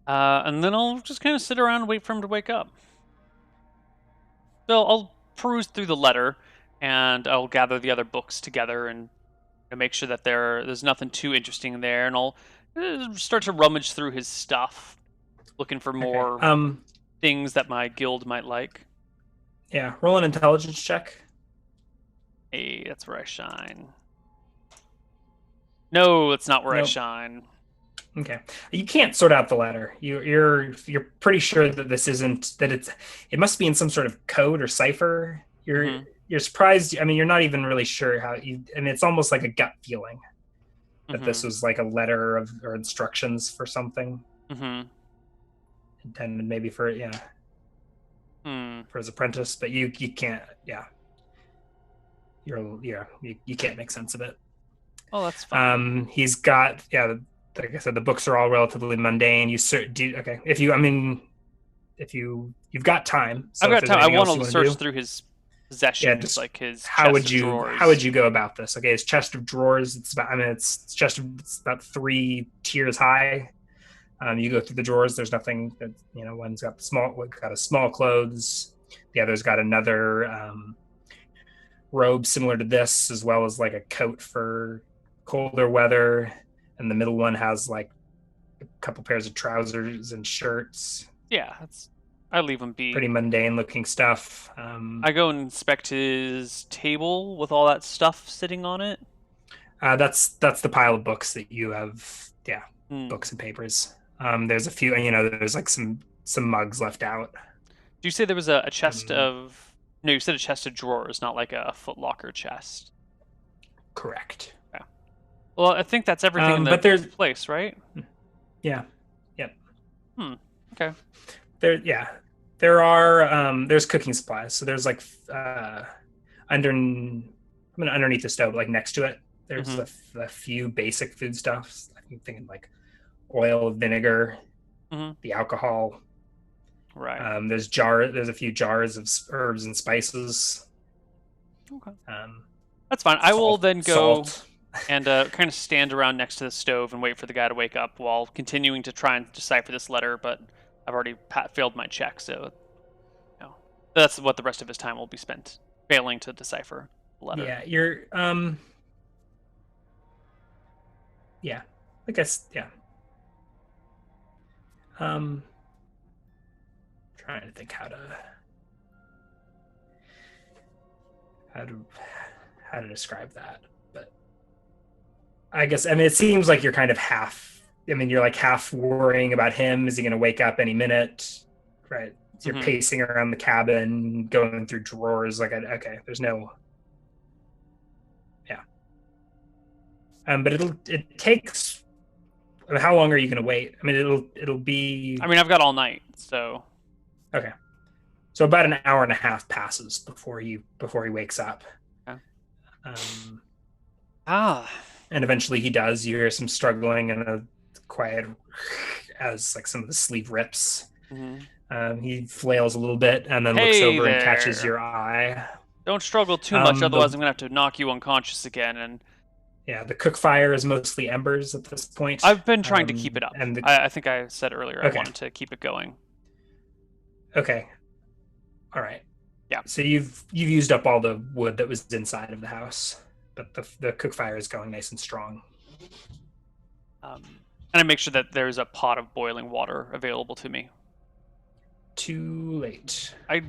And then I'll just kind of sit around and wait for him to wake up. So I'll peruse through the letter and I'll gather the other books together and make sure that there's nothing too interesting in there. And I'll start to rummage through his stuff, looking for Okay. more things that my guild might like. Yeah. Roll an intelligence check. Hey, that's where I shine. No, that's not where I Nope. shine. Okay. You can't sort out the letter. You're pretty sure that this isn't that it must be in some sort of code or cipher. You're surprised. I mean, you're not even really sure how you. I mean, it's almost like a gut feeling that this was like a letter or instructions for something. Mm-hmm. Intended maybe for for his apprentice, but you can't. Yeah. You can't make sense of it. Oh, that's fine. He's got like I said, the books are all relatively mundane. Okay. If you've got time, so I've got time. I want to search do, through his possessions, like his how chest of drawers. would you go about this? Okay, his chest of drawers. It's about 3 tiers high. You go through the drawers. There's nothing that one's got a small clothes. The other's got another robe similar to this, as well as like a coat for colder weather. And the middle one has like a couple pairs of trousers and shirts. Yeah, I leave him be. Pretty mundane looking stuff. I go and inspect his table with all that stuff sitting on it. That's the pile of books that you have. Yeah, books and papers. There's a few, there's like some mugs left out. Do you say there was a chest Um, of? No, you said a chest of drawers, not like a Foot Locker chest. Correct. Okay. Well, I think that's everything in the But there's place, right? yeah, yep. Hmm. Okay. Yeah, there's cooking supplies. So there's like underneath the stove, like next to it. There's Mm-hmm. a few basic foodstuffs. I'm thinking like oil, vinegar, Mm-hmm. the alcohol. Right. There's a few jars of herbs and spices. Okay. Um, That's fine. I will then go salt. and kind of stand around next to the stove and wait for the guy to wake up while continuing to try and decipher this letter. But I've already failed my check, so that's what the rest of his time will be spent failing to decipher the letter. Yeah, you're yeah, I guess yeah. Um, Trying to think how to how to describe that, but I guess it seems like you're kind of half. You're like half worrying about him. Is he going to wake up any minute? Right. So you're Mm-hmm. pacing around the cabin, going through drawers. Like, okay, there's no, yeah. But it takes. How long are you going to wait? It'll be I mean, I've got all night, so okay. So about an hour and a half passes before he wakes up. yeah. Um, Ah. and eventually he does. You hear some struggling and a quiet as like some of the sleeve rips. Mm-hmm. He flails a little bit and then looks Hey over and catches there! your eye. Don't struggle too much, The otherwise I'm gonna have to knock you unconscious again. And Yeah, the cook fire is mostly embers at this point. I've been trying to keep it up. And I think I said earlier I okay, wanted to keep it going. okay, all right. Yeah. So you've used up all the wood that was inside of the house, but the cook fire is going nice and strong. And I make sure that there's a pot of boiling water available to me. Too late. I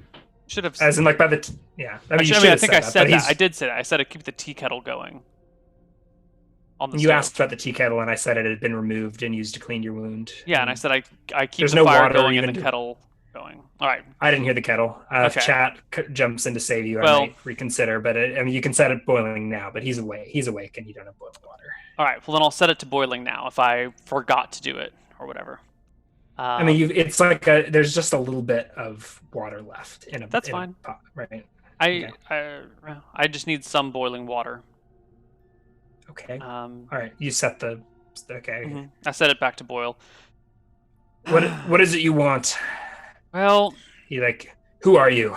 should have. As in, like, by the yeah. I think I said that. I did say that. I said I'd keep the tea kettle going on the You stove. asked about the tea kettle, and I said it had been removed and used to clean your wound. Yeah, and I said I keep There's the no fire water going and even the kettle going. All right. I didn't hear the kettle. If Okay. chat jumps in to save you, I Well, might reconsider. But you can set it boiling now. But he's awake. He's awake, and you don't have boiling water. all right. Well, then I'll set it to boiling now if I forgot to do it or whatever. It's like there's just a little bit of water left in a. That's in fine. A pot, right. I just need some boiling water. Okay. All right. You set the. Okay. Mm-hmm. I set it back to boil. What is it you want? Well, who are you?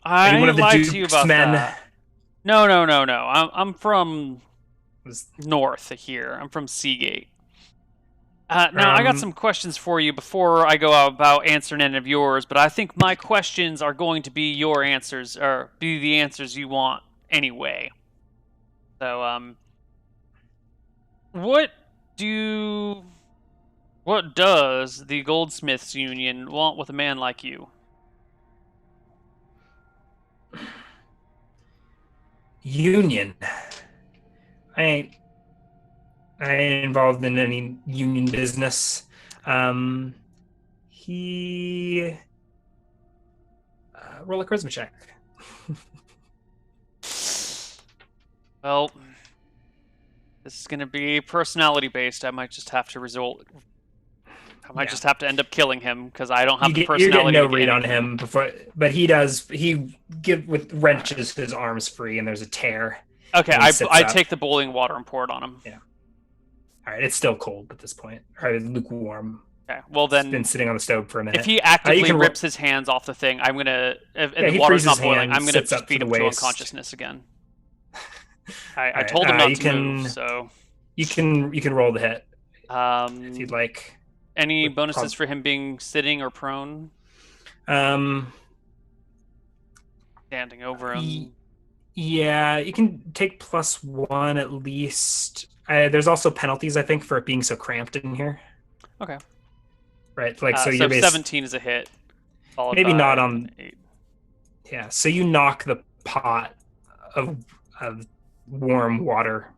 I one of the lied to you Duke's about men? that. No. I'm from north here. I'm from Seagate. Now, I got some questions for you before I go about answering any of yours, but I think my questions are going to be your answers, or be the answers you want anyway. So, what does the Goldsmiths Union want with a man like you? Union. I ain't involved in any union business. He roll a charisma check. Well, this is going to be personality based. I might just have to just have to end up killing him because I don't have the personality. You're getting no read on him before, but he does. He wrenches his arms free, and there's a tear. Okay, I take the boiling water and pour it on him. Yeah. All right, it's still cold at this point. Or lukewarm. Okay, well then, it's been sitting on the stove for a minute. If he actively rips his hands off the thing, I'm gonna. If the water's not boiling, I'm gonna just feed him to unconsciousness again. I told him not to move, so you can roll the hit if you'd like. Any bonuses for him being sitting or prone? Standing over him. Yeah, you can take +1 at least. There's also penalties, I think, for it being so cramped in here. Okay. Right, so you're 17 is a hit. Maybe not on 8. Yeah, so you knock the pot of warm water.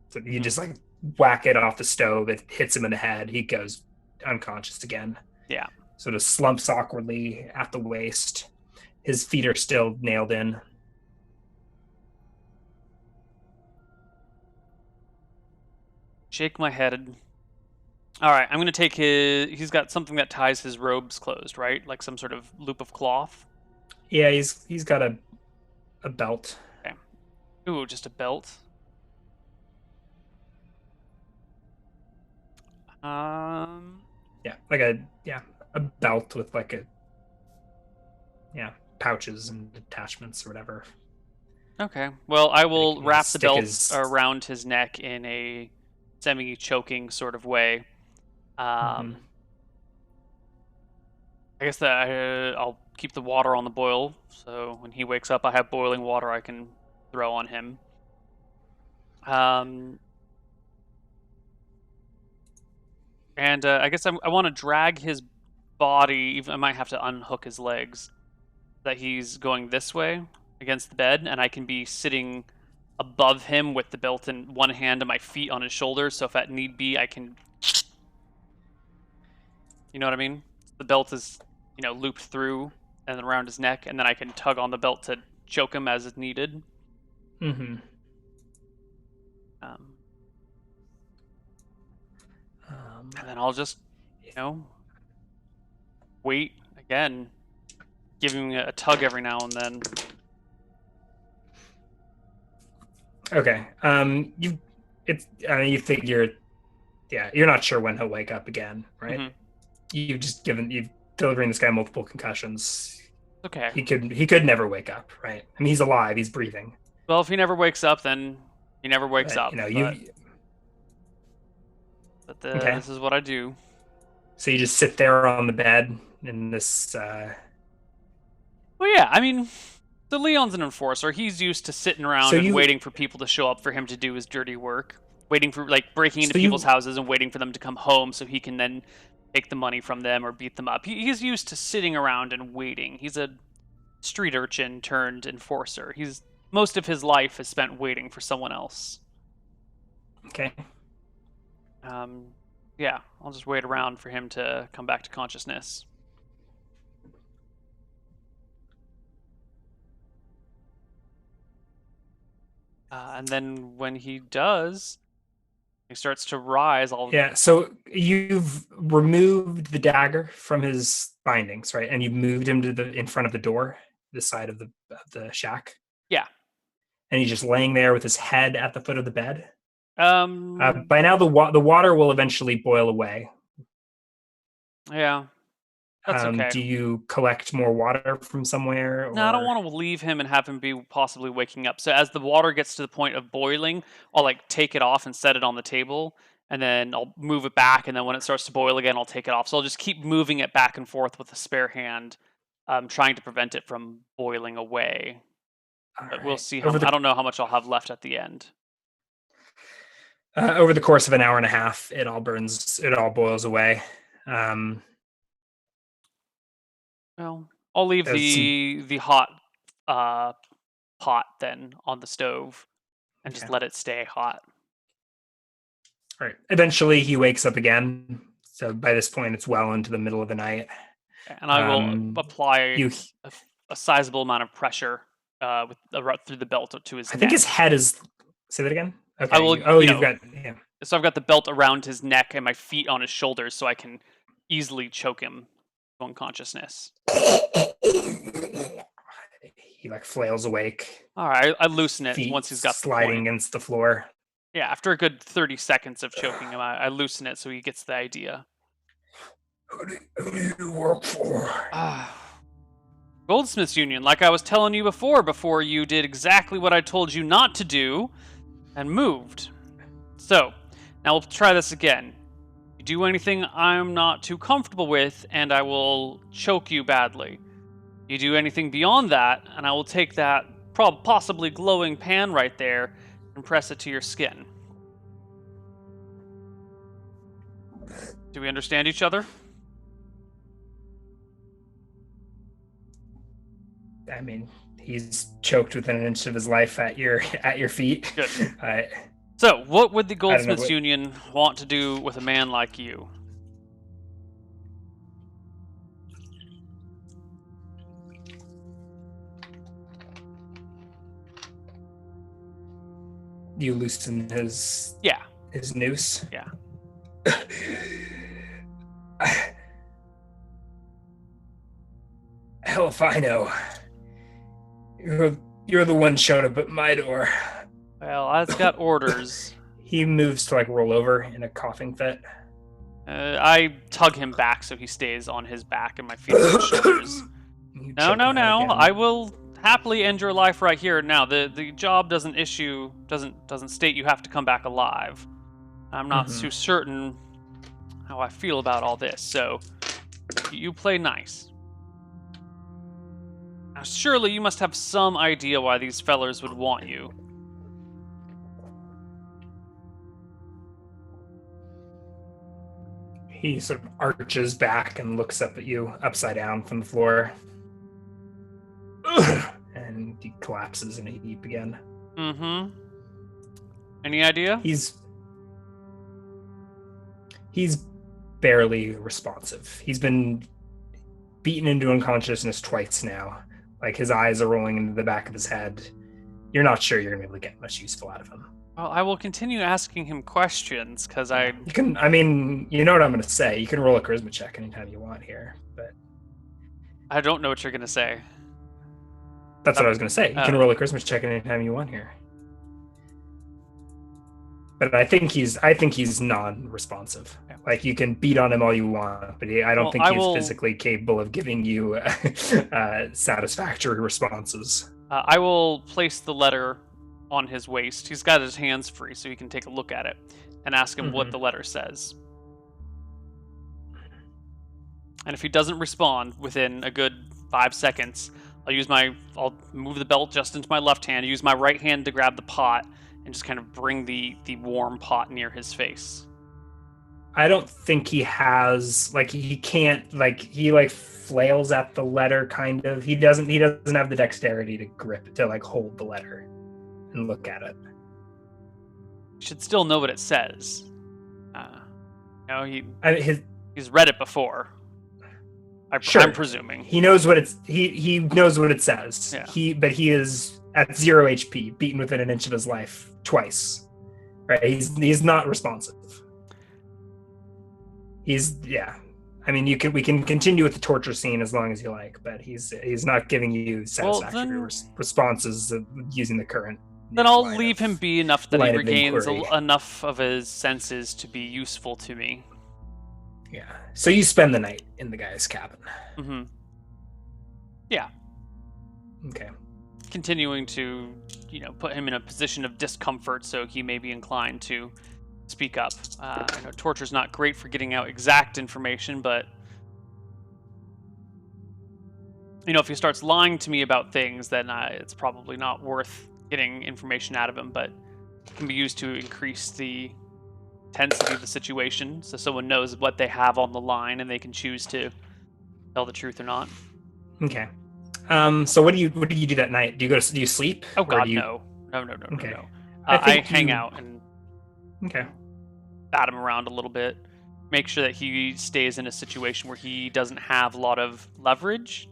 So you just whack it off the stove. It hits him in the head. He goes unconscious again. Yeah. Sort of slumps awkwardly at the waist. His feet are still nailed in. Shake my head. All right, I'm gonna take his. He's got something that ties his robes closed, right? Like some sort of loop of cloth. Yeah, he's got a belt. Okay. Ooh, just a belt. Um. A belt with like a pouches and attachments or whatever. Okay. Well, I Like, will wrap the stick belt his. around his neck in a semi-choking sort of way. Mhm. I guess that I'll keep the water on the boil, so when he wakes up, I have boiling water I can throw on him. Um, and I guess I want to drag his body. Even I might have to unhook his legs. That he's going this way against the bed, and I can be sitting above him with the belt in one hand and my feet on his shoulders. So if at need be, I can. You know what I mean? The belt is, looped through and then around his neck, and then I can tug on the belt to choke him as is needed. Mm-hmm. Um, and then I'll just, wait again, giving him a tug every now and then. Okay. You figure, you're not sure when he'll wake up again, right? Mm-hmm. You've delivering this guy multiple concussions. Okay. He could never wake up, right? I mean, he's alive, he's breathing. Well, if he never wakes up, then he never wakes up. Okay. This is what I do. So you just sit there on the bed in this. Well, yeah. I mean, the Leon's an enforcer. He's used to sitting around and waiting for people to show up for him to do his dirty work. Waiting for, breaking into people's houses and waiting for them to come home so he can then take the money from them or beat them up. He's used to sitting around and waiting. He's a street urchin turned enforcer. Most of his life is spent waiting for someone else. Okay. Yeah, I'll just wait around for him to come back to consciousness. And then when he does, he starts to rise. So you've removed the dagger from his bindings, right? And you've moved him to in front of the door, the side of the shack. Yeah. And he's just laying there with his head at the foot of the bed. By now the water will eventually boil away. Yeah. That's okay. Do you collect more water from somewhere? No, I don't want to leave him and have him be possibly waking up. So as the water gets to the point of boiling, I'll take it off and set it on the table, and then I'll move it back, and then when it starts to boil again, I'll take it off. So I'll just keep moving it back and forth with a spare hand, trying to prevent it from boiling away. But we'll see. I don't know how much I'll have left at the end. Over the course of an hour and a half, it all boils away. Well, I'll leave the hot pot then on the stove and just let it stay hot. All right. Eventually, he wakes up again. So by this point, it's well into the middle of the night. And I will apply a sizable amount of pressure through the belt to his neck. I think his head is... Say that again? Okay. I will, you've got... Yeah. So I've got the belt around his neck and my feet on his shoulders so I can easily choke him to unconsciousness. He flails awake. All right, I loosen it once he's got sliding against the floor. Yeah, after a good 30 seconds of choking him, I loosen it so he gets the idea. Who do you work for? Goldsmiths Union, like I was telling you before you did exactly what I told you not to do and moved. So, now we'll try this again. You do anything I'm not too comfortable with, and I will choke you badly. You do anything beyond that, and I will take that possibly glowing pan right there and press it to your skin. Do we understand each other? I mean, he's choked within an inch of his life at your feet. Good. So, what would the Goldsmiths Union want to do with a man like you? You loosen his Yeah. noose. Yeah. Hell if I know. You're the one showed up at my door. Well, I've got orders. He moves to like roll over in a coughing fit. I tug him back so he stays on his back and my feet on his shoulders. No. I will happily end your life right here and now. The job doesn't state you have to come back alive. I'm not too certain how I feel about all this, so you play nice. Now, surely you must have some idea why these fellers would want you. He sort of arches back and looks up at you upside down from the floor. And he collapses in a heap again. Mm-hmm. Any idea? He's barely responsive. He's been beaten into unconsciousness twice now. Like his eyes are rolling into the back of his head. You're not sure you're gonna be able to get much useful out of him. Well, I will continue asking him questions, because I... You can, I mean, you know what I'm going to say. You can roll a charisma check anytime you want here, but... I don't know what you're going to say. That's what I was going to say. You can roll a charisma check anytime you want here. But I think he's non-responsive. Yeah. Like, you can beat on him all you want, but I don't think he's physically capable of giving you satisfactory responses. I will place the letter on his waist. He's got his hands free, so he can take a look at it and ask him what the letter says. And if he doesn't respond within a good 5 seconds, I'll move the belt just into my left hand, use my right hand to grab the pot, and just kind of bring the warm pot near his face. I don't think he has, like, he can't, like, he like flails at the letter kind of. He doesn't have the dexterity to grip it, to like hold the letter and look at it. You should still know what it says. He's read it before. I'm presuming he knows what he knows what it says. Yeah. But he is at 0 HP, beaten within an inch of his life twice. Right? He's not responsive. I mean, we can continue with the torture scene as long as you like, but he's not giving you satisfactory responses using the current. Then I'll leave him be enough that he regains enough of his senses to be useful to me. Yeah. So you spend the night in the guy's cabin. Mm-hmm. Yeah. Okay. Continuing to, put him in a position of discomfort so he may be inclined to speak up. I know torture's not great for getting out exact information, but if he starts lying to me about things, then it's probably not worth getting information out of him, but it can be used to increase the intensity of the situation, so someone knows what they have on the line and they can choose to tell the truth or not. Okay. So what do you do that night? Do you sleep? Oh God, no. Okay. No. I hang out and bat him around a little bit, make sure that he stays in a situation where he doesn't have a lot of leverage.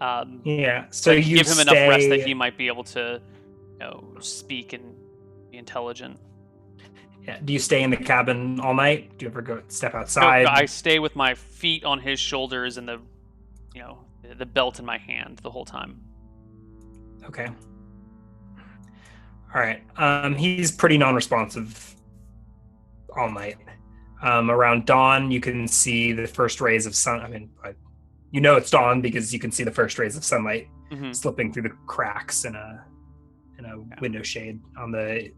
So you give him enough rest that he might be able to speak and be intelligent. Yeah. Do you stay in the cabin all night? Do you ever go step outside? No, I stay with my feet on his shoulders and the belt in my hand the whole time. Okay. All right. He's pretty non-responsive all night. Around dawn, you can see the first rays of sun. I mean, it's dawn because you can see the first rays of sunlight slipping through the cracks in a window shade on the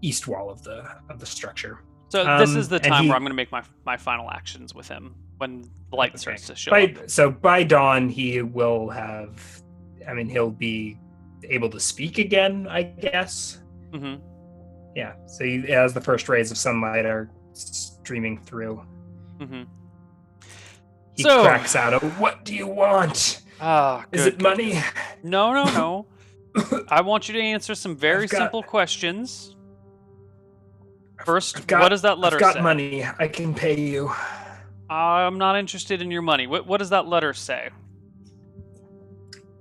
east wall of the structure. So this is the time where I'm going to make my final actions with him when the light starts to show up. So by dawn, he will have. I mean, he'll be able to speak again, I guess. Mm-hmm. Yeah. So as the first rays of sunlight are streaming through, he cracks out. What do you want? Is it money? No. I want you to answer some very simple questions. First, what does that letter say? I've got money. I can pay you. I'm not interested in your money. What does that letter say?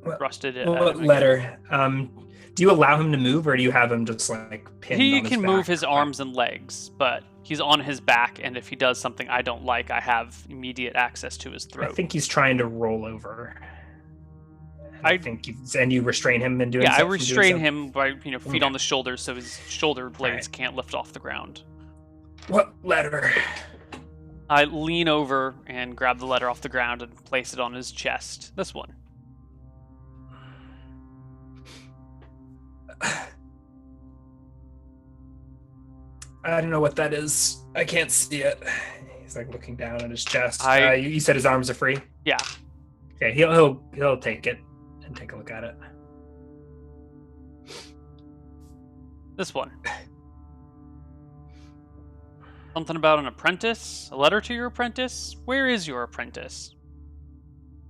What letter? Do you allow him to move, or do you have him just like pinned He on his can move his back? arms and legs, but he's on his back, and if he does something I don't like, I have immediate access to his I throat. think he's trying to roll over. And I I think and you restrain him in doing Yeah, I so from doing restrain so. him by feet Okay. on the shoulders so his shoulder blades Right. can't lift off the ground. What letter? I lean over and grab the letter off the ground and place it on his chest. This one. I don't know what that is. I can't see it. He's like looking down at his chest. I You said his arms are free. Yeah, Okay, he'll take it and take a look at it. this one. Something about an apprentice? A letter to your apprentice? Where is your apprentice?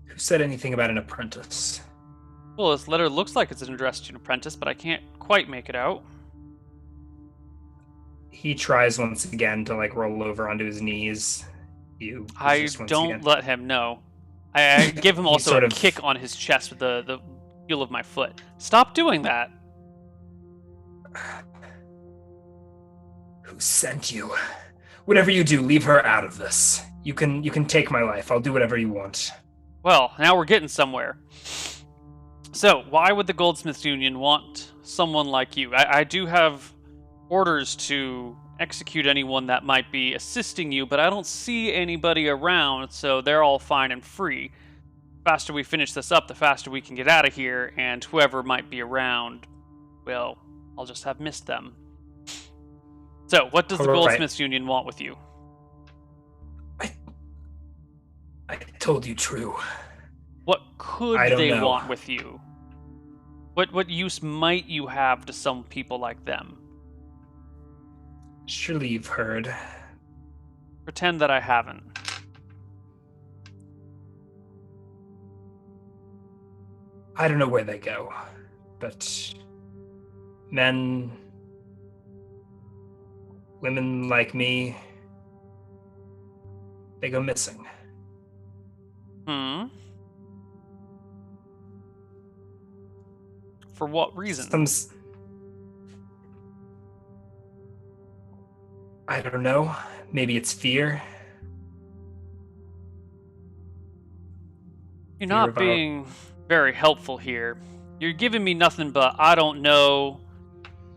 Who said anything about an apprentice? Well, this letter looks like it's addressed to an apprentice, but I can't quite make it out. He tries once again to like roll over onto his knees. You I resist once don't again. let him know. I give him He also sort a of- kick on his chest with the heel of my foot. Stop doing that. Who sent you? Whatever you do, leave her out of this. You can take my life. I'll do whatever you want. Well, now we're getting somewhere. So, why would the Goldsmiths Union want someone like you? I do have orders to execute anyone that might be assisting you, but I don't see anybody around, so they're all fine and free. The faster we finish this up, the faster we can get out of here, and whoever might be around, well, I'll just have missed them. So, what does the All right. Goldsmiths Union want with you? I told you true. What could I don't they know. want with you? What use might you have to some people like them? Surely you've heard. Pretend that I haven't. I don't know where they go, but men, women like me, they go missing. For what reason? I don't know. Maybe it's fear. You're not being very helpful here. You're giving me nothing but I don't know,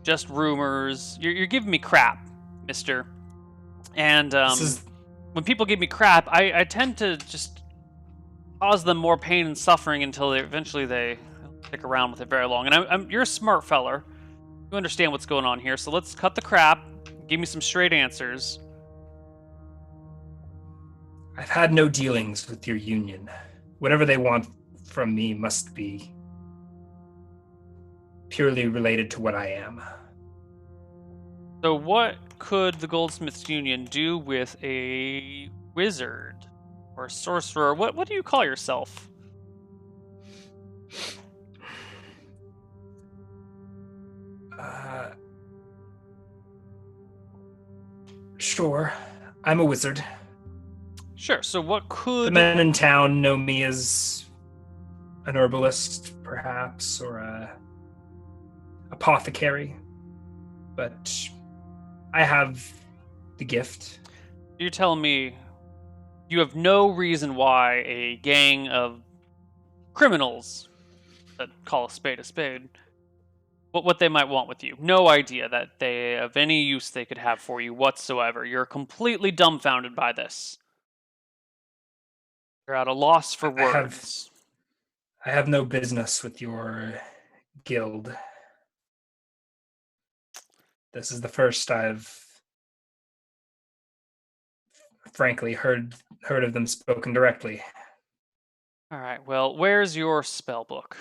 just rumors. You're giving me crap, mister. And when people give me crap, I tend to just cause them more pain and suffering until they eventually stick around with it very long. And you're a smart feller. You understand what's going on here, so let's cut the crap. Give me some straight answers. I've had no dealings with your union. Whatever they want from me must be purely related to what I am. So what could the Goldsmiths Union do with a wizard or a sorcerer? What do you call yourself? Sure, I'm a wizard. Sure, so what could... The men in town know me as an herbalist, perhaps, or a apothecary. But I have the gift. You're telling me you have no reason why a gang of criminals that call a spade, what they might want with you. No idea that they have any use they could have for you whatsoever. You're completely dumbfounded by this. You're at a loss for words. I have no business with your guild. This is the first I've frankly heard of them spoken directly. All right, well, where's your spell book?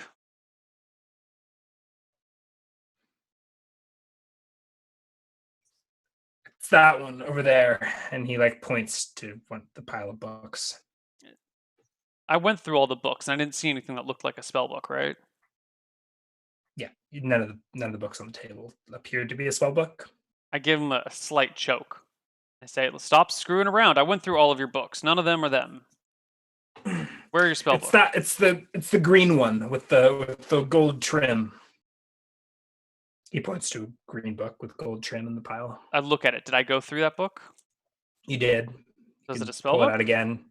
It's that one over there, and he like points to the pile of books. I went through all the books, and I didn't see anything that looked like a spell book, right? Yeah, none of the books on the table appeared to be a spell book. I give him a slight choke. I say, stop screwing around. I went through all of your books. None of them are them. Where are your spell books? It's the green one with the gold trim. He points to a green book with gold trim in the pile. I look at it. Did I go through that book? You did. You Was it can a spell pull it book? out again.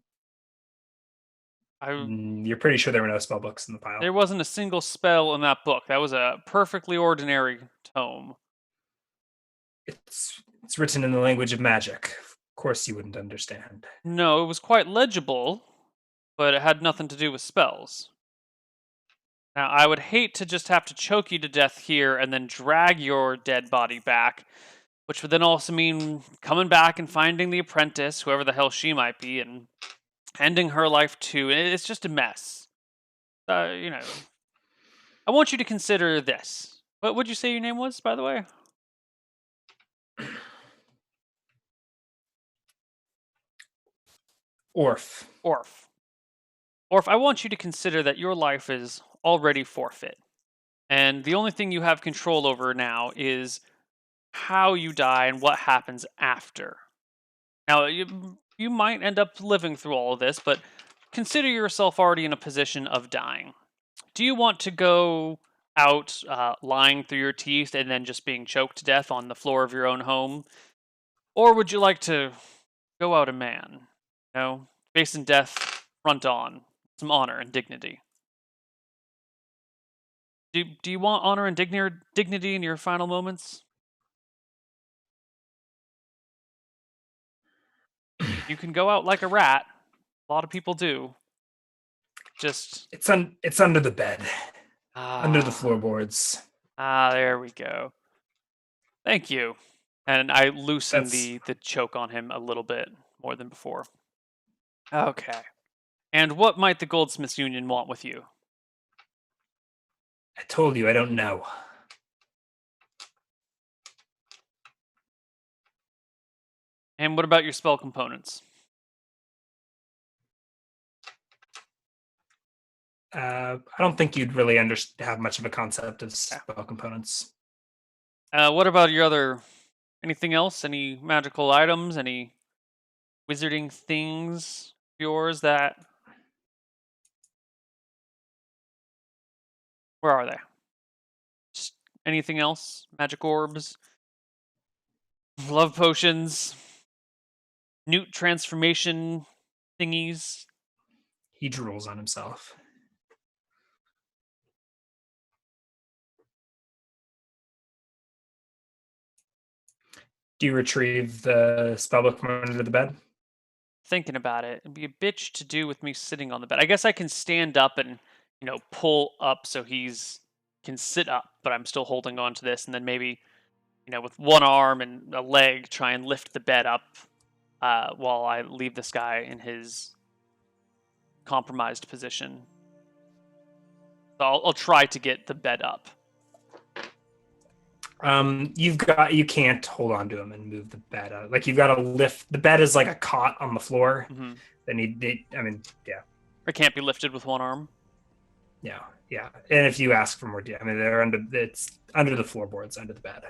I You're pretty sure there were no spell books in the There pile. wasn't a single spell in that book. That was a perfectly ordinary tome. It's written in the language of magic. Of course, you wouldn't understand. No, it was quite legible, but it had nothing to do with spells. Now, I would hate to just have to choke you to death here and then drag your dead body back, which would then also mean coming back and finding the apprentice, whoever the hell she might be, and ending her life too. It's just a mess. You know, I want you to consider this. What would you say your name was, by the way? Orf. Orf. Orf, I want you to consider that your life is already forfeit. And the only thing you have control over now is how you die and what happens after. Now, you might end up living through all of this, but consider yourself already in a position of dying. Do you want to go out lying through your teeth and then just being choked to death on the floor of your own home? Or would you like to go out a man? You know, facing death front on, some honor and dignity. Do you want honor and dignity in your final moments? You can go out like a rat. A lot of people do. Just It's under the bed, under the ah floorboards. there we go. Thank you. And I loosen That's the choke on him a little bit more than before. Okay. And what might the Goldsmiths Union want with you? I told you I don't know. And what about your spell components? I don't think you'd really have much of a concept of Okay. spell components. What about your other anything else? Any magical items? Any wizarding things of yours that where are they? Just anything else? Magic orbs? Love potions? Newt transformation thingies? He drools on himself. Do you retrieve the spellbook from under the bed? Thinking about it, it'd be a bitch to do with me sitting on the bed. I guess I can stand up and, pull up so he's can sit up, but I'm still holding on to this, and then maybe, with one arm and a leg, try and lift the bed up while I leave this guy in his compromised position. So I'll try to get the bed up. You can't hold on to him and move the bed out. Like you've got to lift the bed is like a cot on the floor. Mm-hmm. Yeah. It can't be lifted with one arm. Yeah. And if you ask for more, it's under the floorboards, under the bed.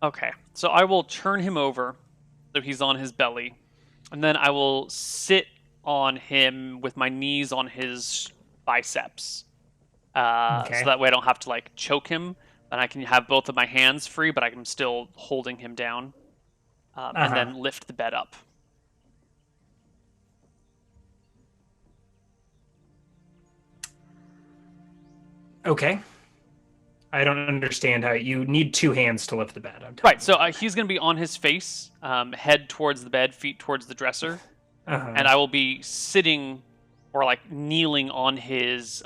Okay, so I will turn him over so he's on his belly, and then I will sit on him with my knees on his biceps. So that way I don't have to choke him, and I can have both of my hands free, but I'm still holding him down, and then lift the bed up. Okay. I don't understand how you need two hands to lift the bed. Right, so he's going to be on his face, head towards the bed, feet towards the dresser, and I will be sitting or kneeling on his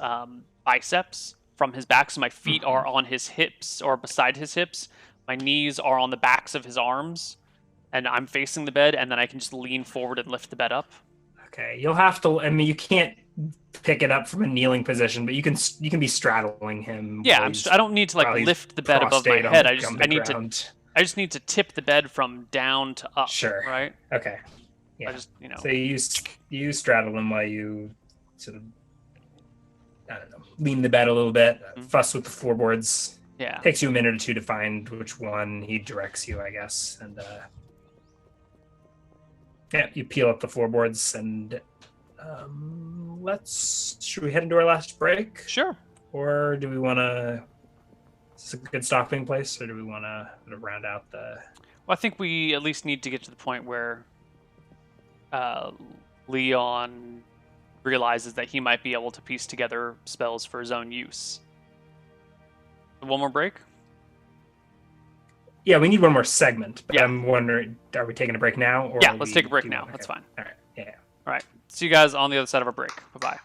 biceps from his back, so my feet are on his hips or beside his hips. My knees are on the backs of his arms, and I'm facing the bed, and then I can just lean forward and lift the bed up. Okay, you'll have to. I mean, you can't pick it up from a kneeling position, but you can be straddling him. Yeah, I don't need to lift the bed above my head. I just need to tip the bed from down to up. Sure. Right. Okay. Yeah. I just So you straddle him while you sort of, I don't know, lean the bed a little bit, fuss with the floorboards. Yeah. Takes you a minute or two to find which one he directs you, I guess, and you peel up the floorboards and Should we head into our last break? Sure. Or do we want to, is this a good stopping place, or do we want to round out the... Well, I think we at least need to get to the point where Leon realizes that he might be able to piece together spells for his own use. One more break? Yeah, we need one more segment, but Yeah. I'm wondering, are we taking a break now? Or Yeah, let's take a break now. Okay. That's fine. All right. Yeah. All right. See you guys on the other side of our break. Bye-bye.